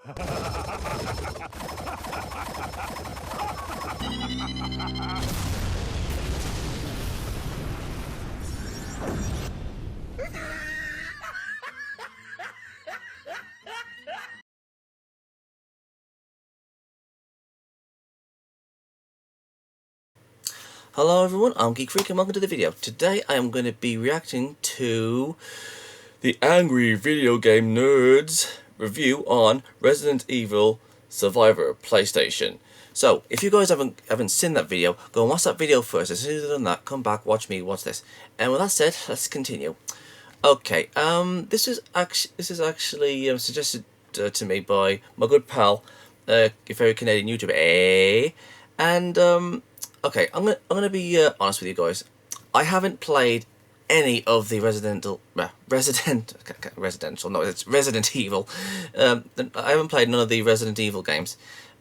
Hello everyone, I'm Geek Freak and welcome to the video. Today I am going to be reacting to the Angry Video Game Nerds review on Resident Evil Survivor PlayStation. So, if you guys haven't seen that video, go and watch that video first. As soon as you've done that, come back, watch me, watch this. And with that said, let's continue. Okay, this is actually suggested to me by my good pal, your favourite Canadian YouTuber, and okay, I'm gonna be honest with you guys. I haven't played any of the residential. No, it's Resident Evil. I haven't played none of the Resident Evil games,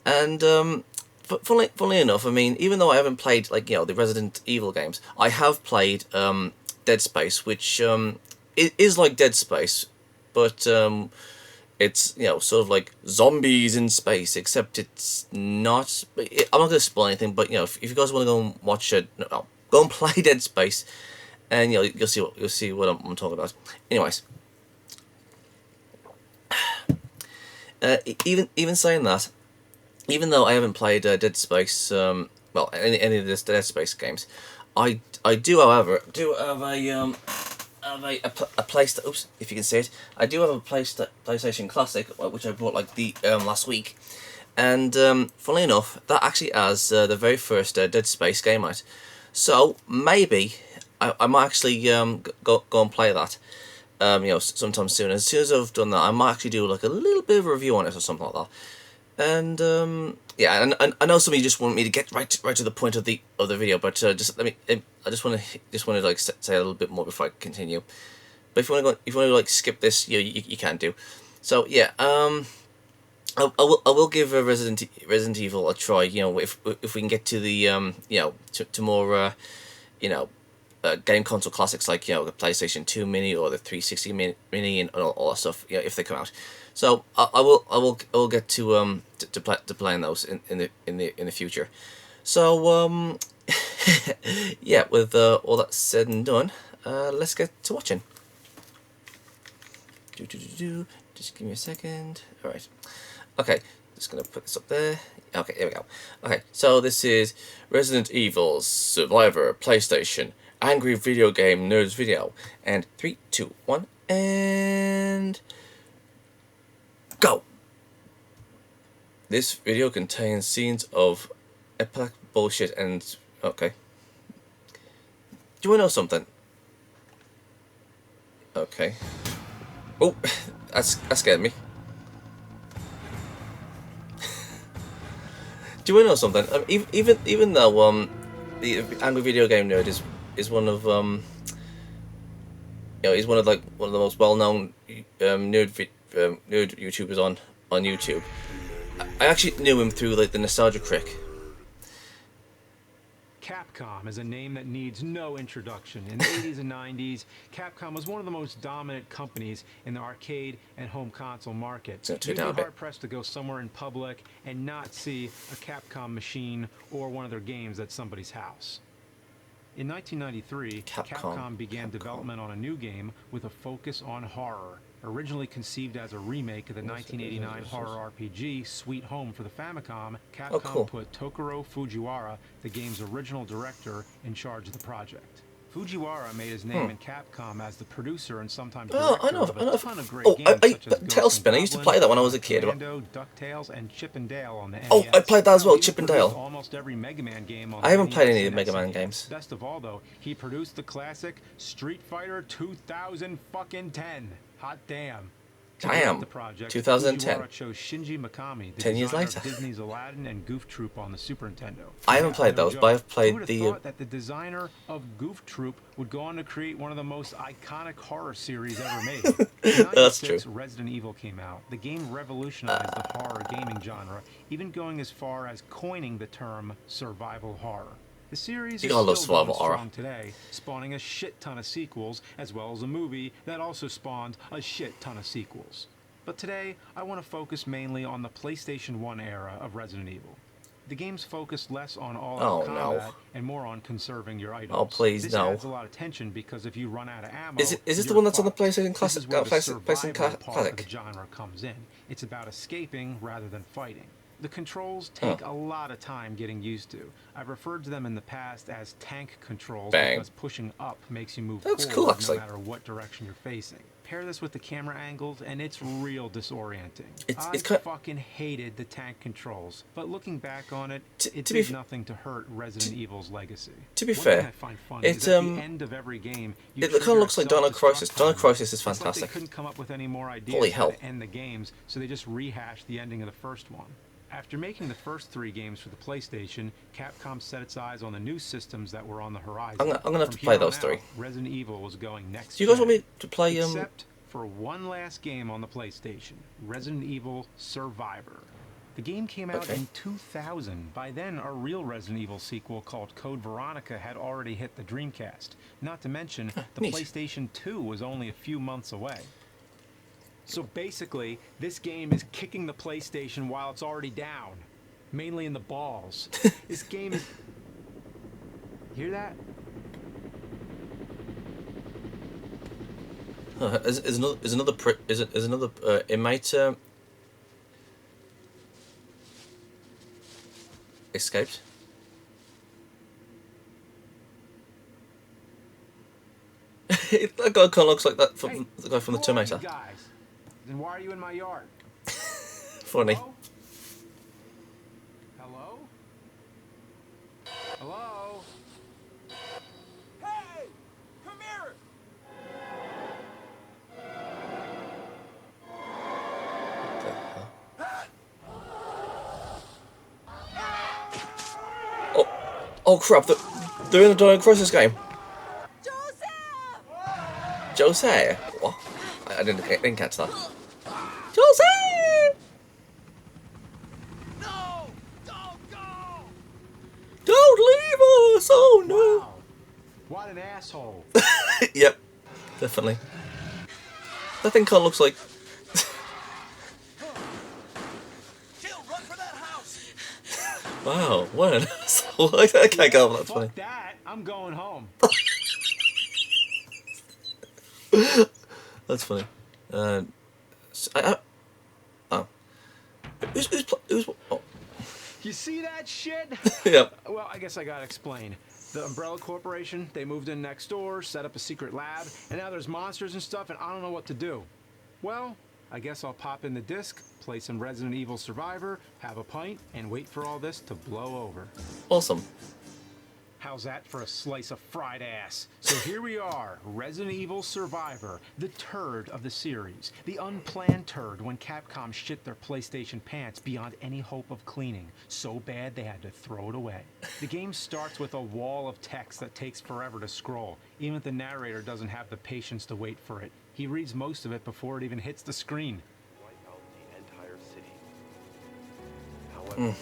and funnily enough, I mean, even though I haven't played the Resident Evil games, I have played Dead Space, which it is like Dead Space, but it's sort of like zombies in space, except it's not. I'm not going to spoil anything, but if you guys want to go and watch it, no, go and play Dead Space, and you'll see what I'm talking about. Anyways, even saying that, even though I haven't played Dead Space, well, any of the Dead Space games, I do, however, have a PlayStation. Oops, if you can see it, I do have a PlayStation Classic, which I bought last week, and funnily enough, that actually has the very first Dead Space game out. So maybe I might actually go and play that. Sometime soon. As soon as I've done that, I might actually do like a little bit of a review on it or something like that. And yeah, and I know some of you just want me to get right to the point of the video, but just let me. I just want to like say a little bit more before I continue. But if you want to like skip this, you can do. So yeah, I will give Resident Evil a try. If we can get to the to more game console classics like the PlayStation 2 Mini or the 360 Mini and all that stuff. If they come out. So I will get to playing those in the future. So yeah, with all that said and done, let's get to watching. Just give me a second. All right. Okay, just gonna put this up there. Okay, here we go. Okay, so this is Resident Evil Survivor PlayStation Angry Video Game Nerds video, and 3, 2, 1, and go! This video contains scenes of epic bullshit and... okay. Do you know something? Okay. Oh, that scared me. Do you know something? Even though the Angry Video Game Nerd is one of he's one of the most well-known nerd YouTubers on YouTube. I actually knew him through the Nostalgia Crick. Capcom is a name that needs no introduction. In the 80s and 90s, Capcom was one of the most dominant companies in the arcade and home console market. You'd be hard-pressed to go somewhere in public and not see a Capcom machine or one of their games at somebody's house. In 1993, Capcom began development on a new game with a focus on horror. Originally conceived as a remake of the 1989 horror RPG Sweet Home for the Famicom, Capcom put Tokuro Fujiwara, the game's original director, in charge of the project. Fujiwara made his name in Capcom as the producer and sometimes director of a ton of great games such as Tailspin. I used to play that when I was a kid. Commando, DuckTales, and Chip and Dale on the NES. Oh, I played that as well, Chip and Dale. Almost every Mega Man game on I haven't played any of the Mega Man games. Best of all, though, he produced the classic Street Fighter 2010. Hot damn. Damn. The project, 2010. Fujiwara chose Shinji Mikami, the 10 years designer later. of Disney's Aladdin and Goof Troop on the Super Nintendo. I haven't played those, but I've played the... Who would have thought that the designer of Goof Troop would go on to create one of the most iconic horror series ever made? In That's true. Resident Evil came out. The game revolutionized the horror gaming genre, even going as far as coining the term survival horror. The series is still going strong today, spawning a shit ton of sequels, as well as a movie that also spawned a shit ton of sequels. But today, I want to focus mainly on the PlayStation 1 era of Resident Evil. The game's focused less on all-out combat and more on conserving your items. Oh, please, this no. adds a lot of tension because if you run out of ammo, is this the one that's on the PlayStation Classic? This is where the survival part of the genre comes in. It's about escaping rather than fighting. The controls take a lot of time getting used to. I've referred to them in the past as tank controls because pushing up makes you move forward no matter what direction you're facing. Pair this with the camera angles and it's real disorienting. I fucking hated the tank controls, but looking back on it, it did nothing to hurt Resident Evil's legacy. To be fair, it's at the end of every game, it kind of looks like Dino Crisis. Dino Crisis is fantastic. Like they couldn't come up with any more ideas Holy hell. to end the games, so they just rehashed the ending of the first one. After making the first 3 games for the PlayStation, Capcom set its eyes on the new systems that were on the horizon. I'm gonna have to play those 3. Resident Evil was going next. Do you guys want me to play Except for one last game on the PlayStation, Resident Evil Survivor. The game came out in 2000. By then, a real Resident Evil sequel called Code Veronica had already hit the Dreamcast. Not to mention, the PlayStation 2 was only a few months away. So basically, this game is kicking the PlayStation while it's already down. Mainly in the balls. This game is... Hear that? Is another inmate escaped? That guy kind of looks like that from the guy from the Terminator. Guys, then why are you in my yard? Funny. Hello? Hello? Hey! Come here! Oh crap! They're in the Dino Crisis game. Jose! What? I didn't catch that. Jose! No! Don't go! Don't leave us! Oh no! Wow. What an asshole! Yep, definitely. That thing kind of looks like. Jill, run for that house! Wow, what an asshole! I can't go. That's funny. Fuck that! I'm going home. That's funny. Oh. Who's oh. You see that shit? Yep. Well, I guess I gotta explain. The Umbrella Corporation, they moved in next door, set up a secret lab, and now there's monsters and stuff, and I don't know what to do. Well, I guess I'll pop in the disc, play some Resident Evil Survivor, have a pint, and wait for all this to blow over. Awesome. How's that for a slice of fried ass? So here we are, Resident Evil Survivor, the turd of the series. The unplanned turd when Capcom shit their PlayStation pants beyond any hope of cleaning. So bad they had to throw it away. The game starts with a wall of text that takes forever to scroll. Even the narrator doesn't have the patience to wait for it. He reads most of it before it even hits the screen. Wipe out the entire city. However,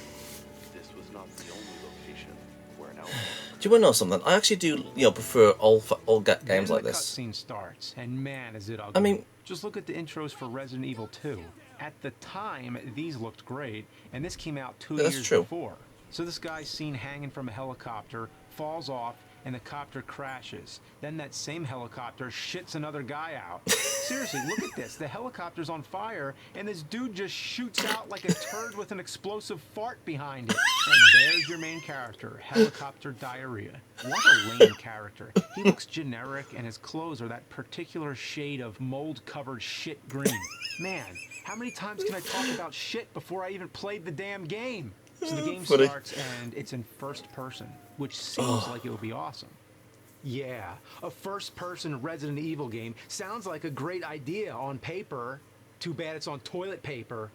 this was not the only location where an outbreak. Do you want to know something? I actually do, prefer old games like this. The cutscene starts, and man, is it ugly. I mean, just look at the intros for Resident Evil 2. At the time, these looked great, and this came out 2 years before. So this guy's seen hanging from a helicopter, falls off, and the copter crashes. Then that same helicopter shits another guy out. Seriously, look at this. The helicopter's on fire, and this dude just shoots out like a turd with an explosive fart behind it. And there's your main character, Helicopter Diarrhea. What a lame character. He looks generic, and his clothes are that particular shade of mold-covered shit green. Man, how many times can I talk about shit before I even played the damn game? So the game starts, and it's in first person, which seems like it would be awesome. Yeah, a first-person Resident Evil game sounds like a great idea on paper. Too bad it's on toilet paper.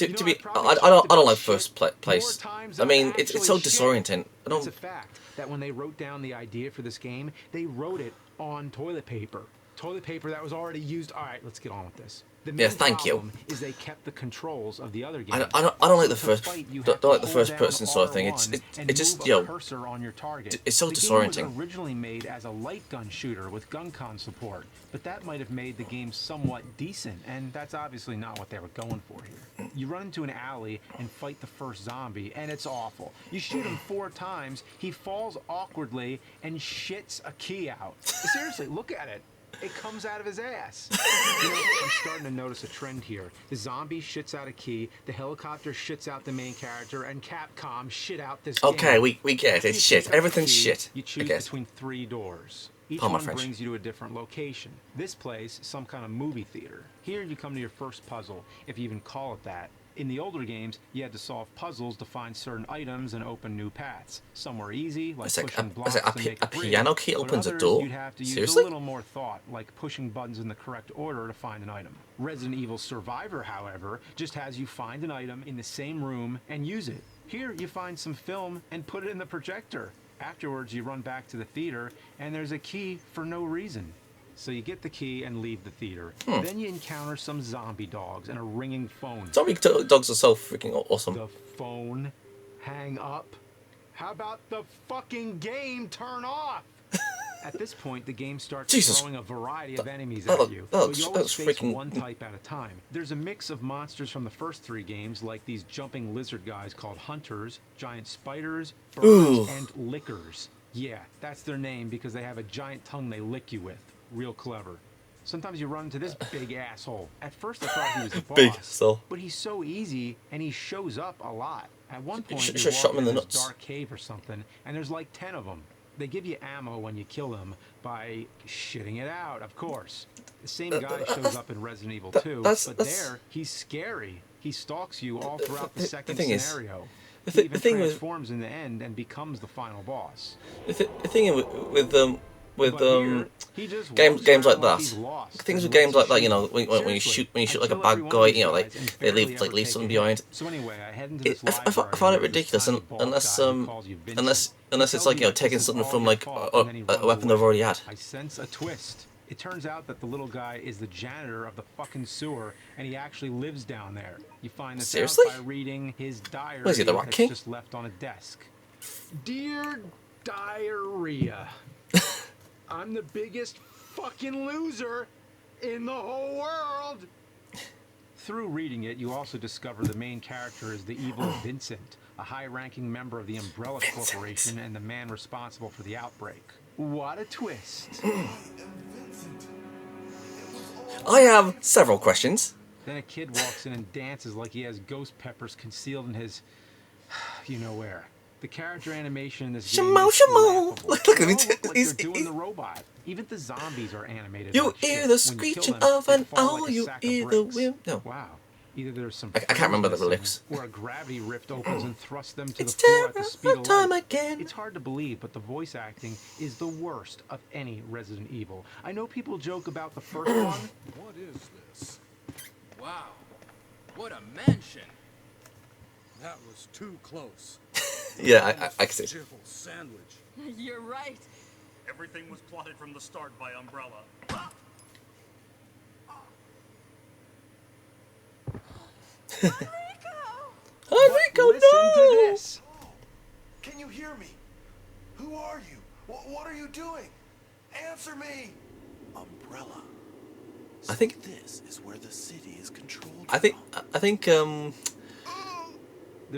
I don't like first place. I mean, it's so disorienting. It's a fact that when they wrote down the idea for this game, they wrote it on toilet paper. toilet paper that was already used. All right, let's get on with this. The Yeah, main thank you. problem is they kept the controls of the other games. I don't like the So to first fight, you don't have to like the hold first down person sort of thing. R1 and It just move a cursor on your target. it's so the disorienting. game was originally made as a light gun shooter with gun con support, but that might have made the game somewhat decent, and that's obviously not what they were going for here. You run into an alley and fight the first zombie, and it's awful. You shoot him 4 times, he falls awkwardly and shits a key out. Seriously, look at it. It comes out of his ass. You know, I'm starting to notice a trend here. The zombie shits out a key, the helicopter shits out the main character, and Capcom shit out this game. Okay, we get it. After It's you shit. pick up the Everything's key, shit. You I choose guess. between 3 doors. Each Pardon my one French. brings you to a different location. This place, some kind of movie theater. Here you come to your first puzzle, if you even call it that. In the older games, you had to solve puzzles to find certain items and open new paths. Some were easy, like pushing blocks to make a bridge, piano key but opens a others, door? You'd have to use Seriously? a little more thought, like pushing buttons in the correct order to find an item. Resident Evil Survivor, however, just has you find an item in the same room and use it. Here, you find some film and put it in the projector. Afterwards, you run back to the theater, and there's a key for no reason. So you get the key and leave the theater. Then you encounter some zombie dogs and a ringing phone. Zombie dogs are so freaking awesome. The phone hang up? How about the fucking game turn off? At this point, the game starts Jesus. throwing a variety of enemies that at look- you, that but looks- you that always looks face freaking- one type at a time. There's a mix of monsters from the first 3 games, like these jumping lizard guys called hunters, giant spiders, birds, Ooh. and lickers. Yeah, that's their name because they have a giant tongue they lick you with. Real clever. Sometimes you run into this big asshole. At first I thought he was the boss, Big asshole. but he's so easy and he shows up a lot. At one point Should you're shot him walking in in the this nuts. dark cave or something, and there's like 10 of them. They give you ammo when you kill them by shitting it out, of course. The same guy shows up in Resident Evil 2, but there he's scary. He stalks you all throughout the second thing is- scenario. the He thi- even the thing with- transforms in the end and becomes the final boss. The thing with But here, he just games walks like around that. he's lost Things and with games lets like that, you shoot know, him. when you Seriously, shoot I like a kill bad every one guy, of you know, these like guys and they barely leave ever take something a behind. hit. So anyway, I head into this I library. find it where there's this ridiculous tiny bald unless guy who calls you Vincent. unless He it's tells like, you know, that this taking is something all from your like fault, a and then he runs weapon away. they've already had. I sense a twist. It turns out that the little guy is the janitor of the fucking sewer, and he actually lives down there. You find this Seriously? out by reading his diary What is he, the Rat that's King? just left on a desk. Dear Diarrhea, I'm the biggest fucking loser in the whole world. Through reading it, you also discover the main character is the evil Vincent, a high-ranking member of the Umbrella Corporation and the man responsible for the outbreak. What a twist. I have several questions. Then a kid walks in and dances like he has ghost peppers concealed in his you know where. The character animation in this game Shamo, is shamo. laughable. Look at They him. all look like He's- they're doing he's- the robot. Even the zombies are animated. You like hear shit. the When you kill screeching them, of they an fall owl, like a you sack of hear the bricks. wind. No. Wow. Either there's some I can't remember the missing, lyrics. or a gravity rift opens and thrusts them to It's the floor at the speed terror of time light. again. It's hard to believe, but the voice acting is the worst of any Resident Evil. I know people joke about the first one. What is this? Wow. What a mansion. That was too close. Yeah, I can see it. Jiffle sandwich. You're right. Everything was plotted from the start by Umbrella. Enrico, Listen to no! this. Can you hear me? Who are you? What are you doing? Answer me! Umbrella. I think This is where the city is controlled. I think There's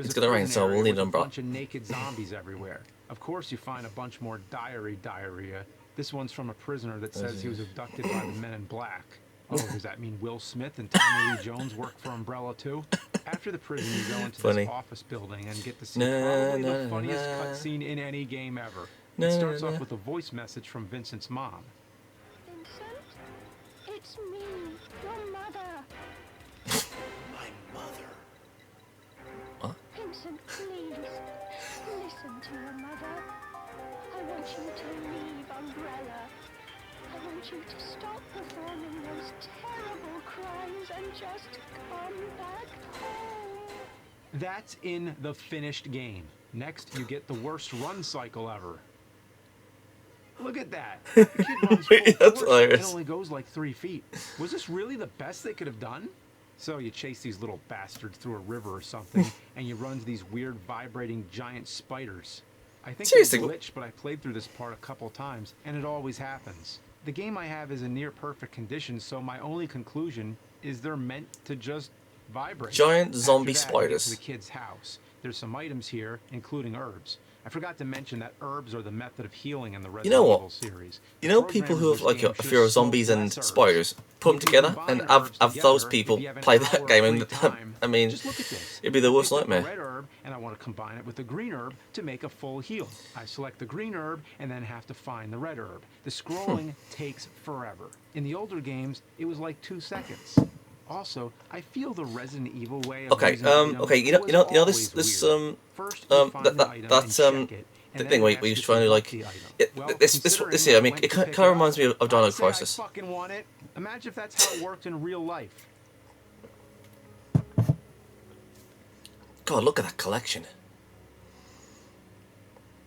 It's a gonna rain, prison so area we'll need with an a umbrella. bunch of naked zombies everywhere. Of course, you find a bunch more diarrhea. This one's from a prisoner that says he was abducted by the Men in Black. Oh, does that mean Will Smith and Tommy Lee Jones work for Umbrella too? After the prison, you go into Funny. this office building and get to see Na, probably na, the funniest na. cutscene in any game ever. Na, It starts na, off na. with a voice message from Vincent's mom. Vincent, it's me, your mother. My mother. Vincent, please, listen to your mother. I want you to leave Umbrella. I want you to stop performing those terrible crimes and just come back home. That's in the finished game. Next, you get the worst run cycle ever. Look at that. The kid runs full That's force hilarious. and only goes like 3 feet. Was this really the best they could have done? So you chase these little bastards through a river or something, and you run into these weird vibrating giant spiders. I think it's Seriously? glitched, but I played through this part a couple times, and it always happens. The game I have is in near perfect condition, so my only conclusion is they're meant to just vibrate. Giant zombie After that, you get spiders. to the kid's house. There's some items here, including herbs. I forgot to mention that herbs are the method of healing in the Resident know what? Evil series. You know people who have like a Programmers fear of should have zombies smoked and less herbs. spiders, put them If you together, combine and herbs have those together, people if you have an play hour that of game, free and time, I mean, just look at this. it'd be the worst I pick the nightmare. red herb, and I want to combine it with the green herb to make a full heal. I select the green herb and then have to find the red herb. The scrolling takes forever. In the older games, it was like 2 seconds. Also, I feel the Resident Evil way of Okay, using items okay, you know this was this always weird. First, you find an item that's and check it, the and thing then where it we asks used if trying you to want like the item. Well, this considering here. I I mean, went it to kind pick of it reminds me of I'd Dino say Crisis. I fucking want it. Imagine if that's how it worked in real life. God, look at that collection.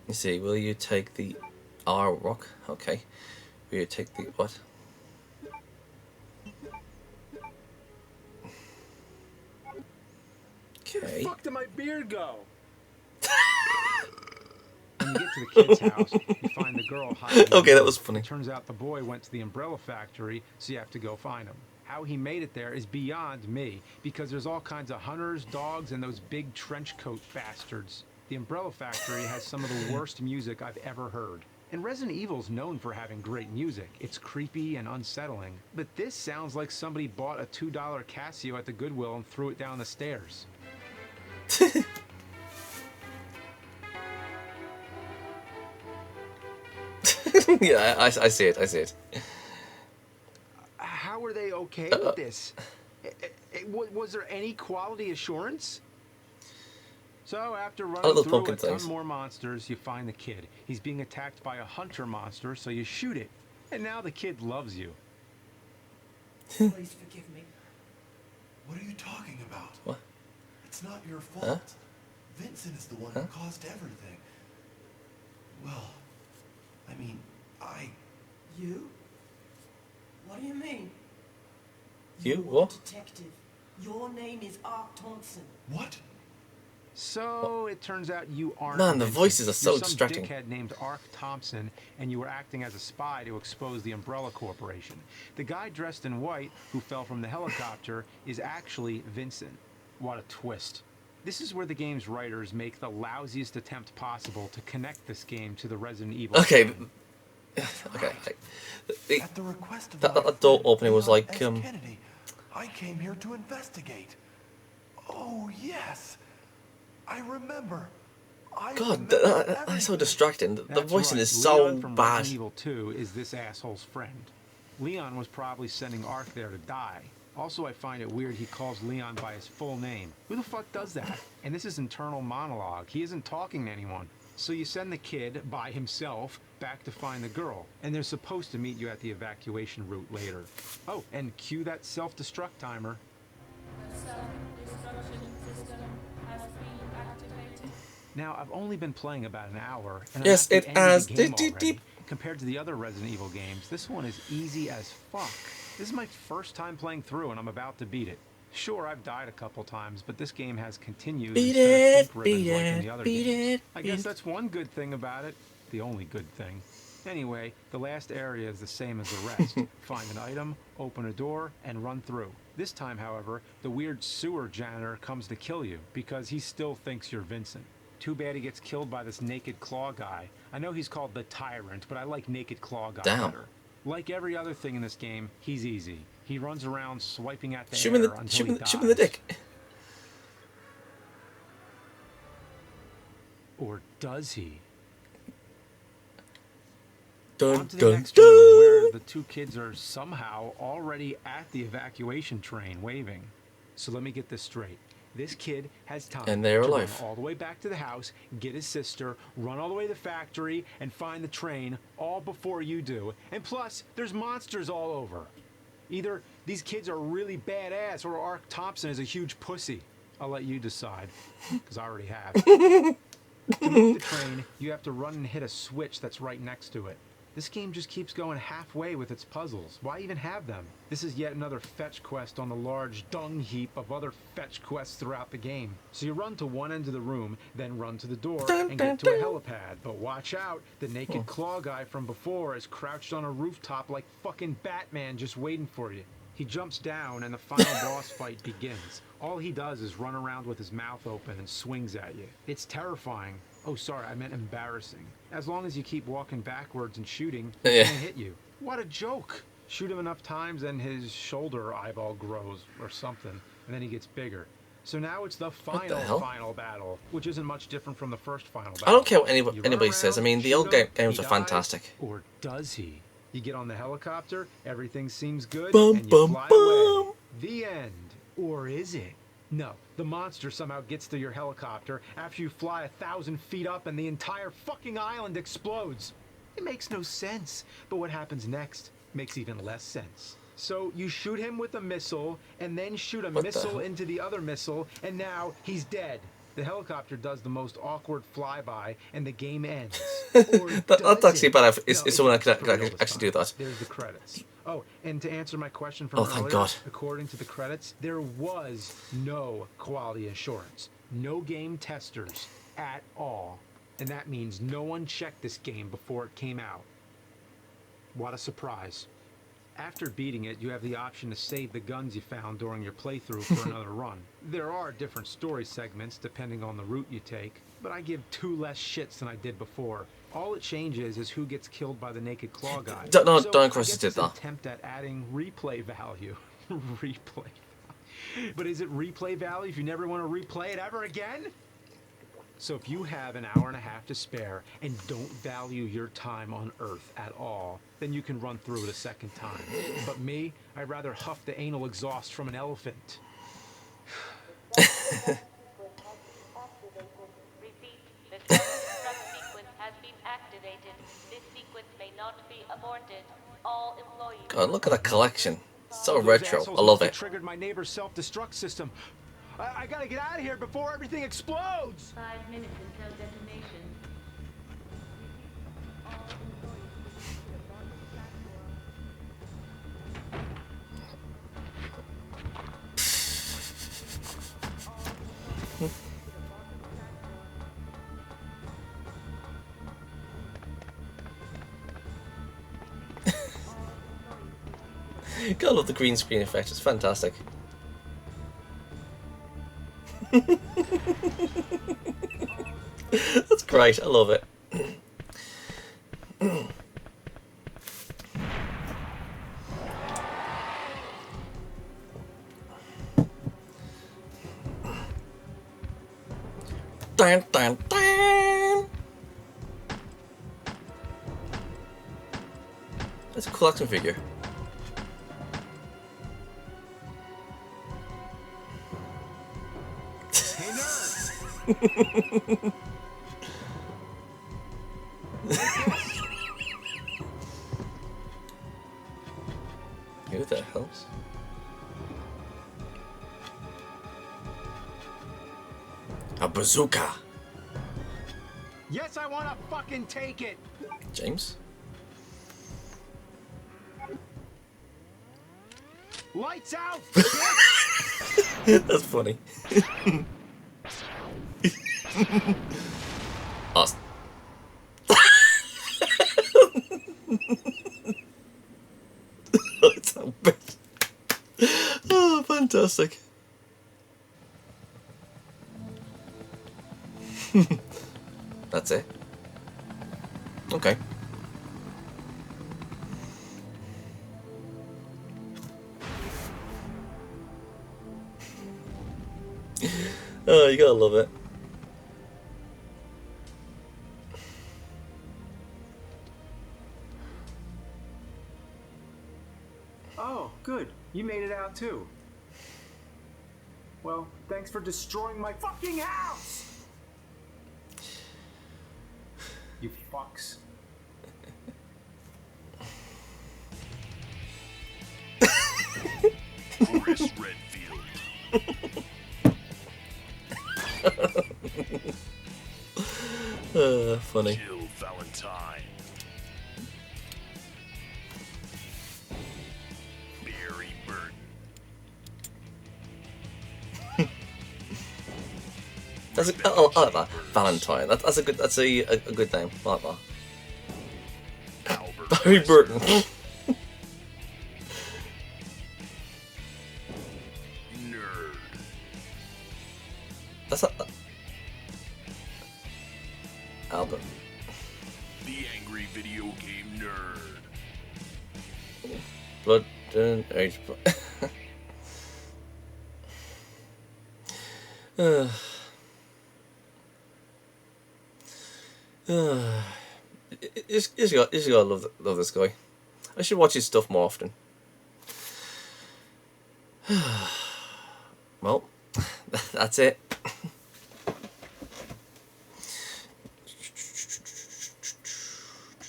You see, will you take the R rock? Okay. Will you take the what? Okay. Fuck did my beard go? When you get to the kid's house, you find the girl hiding. Okay, that was funny. It turns out the boy went to the umbrella factory, so you have to go find him. How he made it there is beyond me, because there's all kinds of hunters, dogs, and those big trench coat bastards. The umbrella factory has some of the worst music I've ever heard. And Resident Evil's known for having great music. It's creepy and unsettling. But this sounds like somebody bought a $2 Casio at the Goodwill and threw it down the stairs. Yeah, I see it. I see it. How are they okay with this? Was there any quality assurance? So after running love through pumpkin a ton things. more monsters, you find the kid. He's being attacked by a hunter monster, so you shoot it. And now the kid loves you. Please forgive me. What are you talking about? What? It's not your fault. Huh? Vincent is the one who caused everything. Well, I mean, You? What do you mean? You? You're What? a detective. Your name is Ark Thompson. what? So it turns out you aren't. Man, the Vincent. voices are so You're some distracting. dickhead named Ark Thompson, and you were acting as a spy to expose the Umbrella Corporation. The guy dressed in white who fell from the helicopter is actually Vincent. What a twist. This is where the game's writers make the lousiest attempt possible to connect this game to the Resident Evil. Okay. game. Okay. At the request of That my door friend, opening was Leon like, S. Kennedy, I came here to investigate. Oh, yes. I remember. I God, remember that's so everything. distracting. The That's voicing right. is so Leon from bad. Resident Evil 2 is this asshole's friend. Leon was probably sending Ark there to die. Also, I find it weird he calls Leon by his full name. Who the fuck does that? And this is internal monologue. He isn't talking to anyone. So you send the kid, by himself, back to find the girl. And they're supposed to meet you at the evacuation route later. Oh, and cue that self-destruct timer. Self-destruction system has been activated. Now, I've only been playing about an hour, and Yes, I'm at the it end of has. the game Deep, deep, already. deep. Compared to the other Resident Evil games, this one is easy as fuck. This is my first time playing through, and I'm about to beat it. Sure, I've died a couple times, but this game has continued Beat instead of it, pink ribbons beat like in it, the other beat games. it, I beat guess it. that's one good thing about it. The only good thing. Anyway, the last area is the same as the rest. Find an item, open a door, and run through. This time, however, the weird sewer janitor comes to kill you because he still thinks you're Vincent. Too bad he gets killed by this Naked Claw guy. I know he's called the Tyrant, but I like Naked Claw guy Damn. better. Like every other thing in this game, he's easy. He runs around swiping at the Shoot him air in until he dies. shoot him in the dick. Or does he? Dun, On to the dun, next room, where dun. the two kids are somehow already at the evacuation train waving. So let me get this straight. This kid has time And they're to alive. run all the way back to the house, get his sister, run all the way to the factory, and find the train all before you do. And plus, there's monsters all over. Either these kids are really badass or Ark Thompson is a huge pussy. I'll let you decide, because I already have. To move the train, you have to run and hit a switch that's right next to it. This game just keeps going halfway with its puzzles. Why even have them? This is yet another fetch quest on the large dung heap of other fetch quests throughout the game. So you run to one end of the room, then run to the door and get to a helipad. But watch out, the naked claw guy from before is crouched on a rooftop like fucking Batman just waiting for you. He jumps down and the final boss fight begins. All he does is run around with his mouth open and swings at you. It's terrifying. Oh, sorry, I meant embarrassing. As long as you keep walking backwards and shooting, he can't hit you. What a joke. Shoot him enough times and his shoulder eyeball grows or something, and then he gets bigger. So now it's the final battle, which isn't much different from the first final battle. I don't care what anybody says. I mean, the old games are fantastic. Or does he? You get on the helicopter, everything seems good, Bum, and you bum, fly bum. away. The end. Or is it? No, the monster somehow gets to your helicopter after you fly 1,000 feet up and the entire fucking island explodes. It makes no sense, but what happens next makes even less sense. So you shoot him with a missile, and then shoot a missile into the other missile, and now he's dead. The helicopter does the most awkward flyby, and the game ends. That's actually bad. It's someone that can actually do that. There's the credits. Oh, and to answer my question from earlier, thank God. according to the credits, there was no quality assurance. No game testers at all. And that means no one checked this game before it came out. What a surprise. After beating it, you have the option to save the guns you found during your playthrough for another run. There are different story segments depending on the route you take, but I give 2 less shits than I did before. All it changes is who gets killed by the naked claw guy. Dark Crosses did that. Attempt at adding replay value. Replay. But is it replay value if you never want to replay it ever again? So if you have an hour and a half to spare and don't value your time on Earth at all, then you can run through it a second time. But me, I'd rather huff the anal exhaust from an elephant. Repeat, the self-destruct sequence has been activated. This sequence may not be aborted. All employees... God, look at that collection. So retro. I love it. Triggered my neighbor's self-destruct system. I gotta get out of here before everything explodes! 5 minutes until detonation. God, I love the green screen effect. It's fantastic. That's great. I love it. Dun, dun, dun. That's a cool action figure. Who the hell? A bazooka. Yes, I wanna fucking take it. James? Lights out. That's funny. Awesome. It's a bit. Oh, fantastic. That's it. Okay. Oh, you gotta love it. Oh, good. You made it out too. Well, thanks for destroying my fucking house! You fucks. Horace Redfield. Funny. Jill Valentine. I like that. Valentine. That's a good. That's a good name. I like that. Barry Burton. Nerd. That's not. Albert. The angry video game nerd. Blood and age. You gotta love this guy. I should watch his stuff more often. Well, that's it.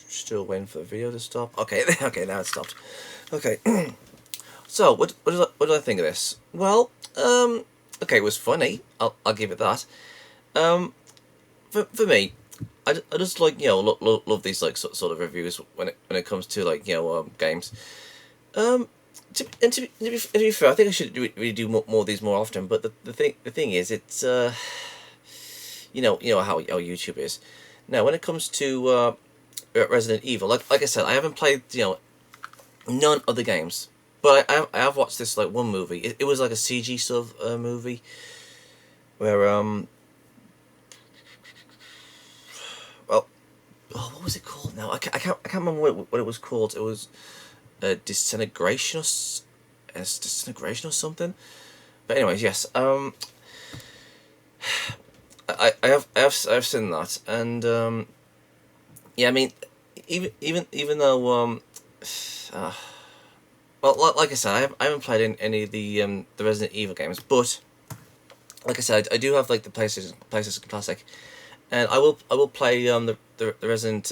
Still waiting for the video to stop. Okay, okay, now it stopped. Okay. So, what did I think of this? Well, okay, it was funny. I'll give it that. For me, I just like, you know, love these like sort of reviews when it comes to like, you know, games. To be fair, I think I should really do more of these more often. But the thing is, it's you know how YouTube is. Now, when it comes to Resident Evil, like I said, I haven't played, you know, none of the games, but I have watched this like one movie. It was like a CG sort of movie where well, oh, what was it called now? I can't remember what it was called. It was disintegration or something. But anyways, yes. I have seen that, and yeah, I mean, even though well, like I said, I haven't played any of the Resident Evil games, but like I said, I do have like the PlayStation Classic, and I will play the Resident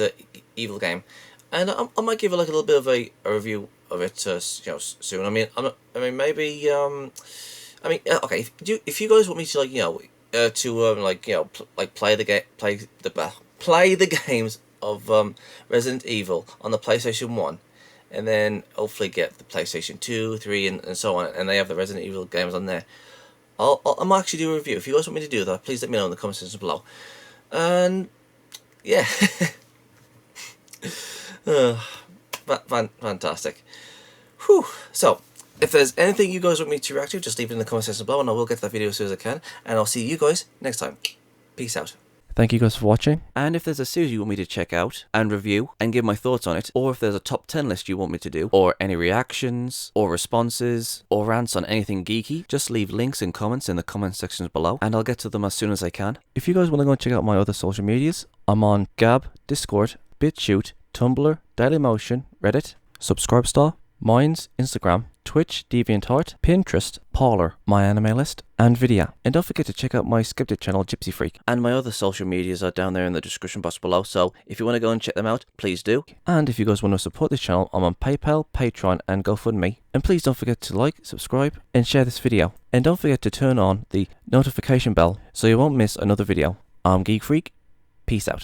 Evil game, and I might give it like a little bit of a review of it, you know, soon. I mean, maybe okay, if you guys want me to like, you know, to like, you know, like play the games of Resident Evil on the PlayStation 1, and then hopefully get the PlayStation 2, 3, and so on, and they have the Resident Evil games on there, I might actually do a review. If you guys want me to do that, please let me know in the comment section below. And yeah. Fantastic. Whew. So, if there's anything you guys want me to react to, just leave it in the comment section below, and I will get to that video as soon as I can. And I'll see you guys next time. Peace out. Thank you guys for watching. And if there's a series you want me to check out and review and give my thoughts on it, or if there's a top 10 list you want me to do, or any reactions, or responses, or rants on anything geeky, just leave links and comments in the comment sections below, and I'll get to them as soon as I can. If you guys want to go and check out my other social medias, I'm on Gab, Discord, BitChute, Tumblr, Dailymotion, Reddit, Subscribestar, Minds, Instagram, Twitch, DeviantArt, Pinterest, Parler, my anime list, and Vidya. And don't forget to check out my Skeptic channel, Gypsy Freak. And my other social medias are down there in the description box below, so if you want to go and check them out, please do. And if you guys want to support this channel, I'm on PayPal, Patreon, and GoFundMe. And please don't forget to like, subscribe, and share this video. And don't forget to turn on the notification bell so you won't miss another video. I'm Geek Freak. Peace out.